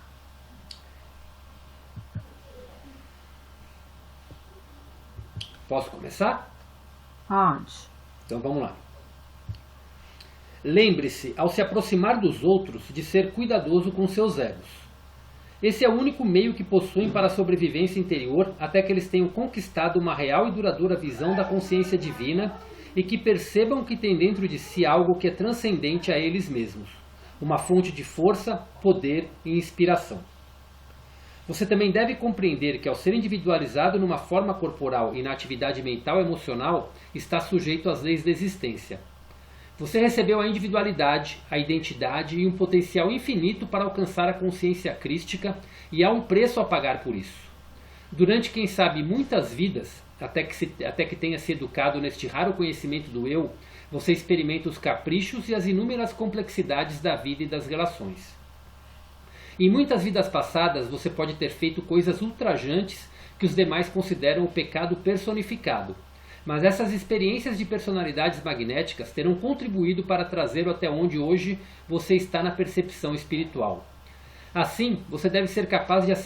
Posso começar? Pode. Então vamos lá. Lembre-se, ao se aproximar dos outros, de ser cuidadoso com seus egos. Esse é o único meio que possuem para a sobrevivência interior até que eles tenham conquistado uma real e duradoura visão da consciência divina e que percebam que tem dentro de si algo que é transcendente a eles mesmos, uma fonte de força, poder e inspiração. Você também deve compreender que ao ser individualizado numa forma corporal e na atividade mental e emocional, está sujeito às leis da existência. Você recebeu a individualidade, a identidade e um potencial infinito para alcançar a consciência crística e há um preço a pagar por isso. Durante, quem sabe, muitas vidas, até que tenha se educado neste raro conhecimento do eu, você experimenta os caprichos e as inúmeras complexidades da vida e das relações. Em muitas vidas passadas, você pode ter feito coisas ultrajantes que os demais consideram o pecado personificado. Mas essas experiências de personalidades magnéticas terão contribuído para trazê-lo até onde hoje você está na percepção espiritual. Assim, você deve ser capaz de aceitar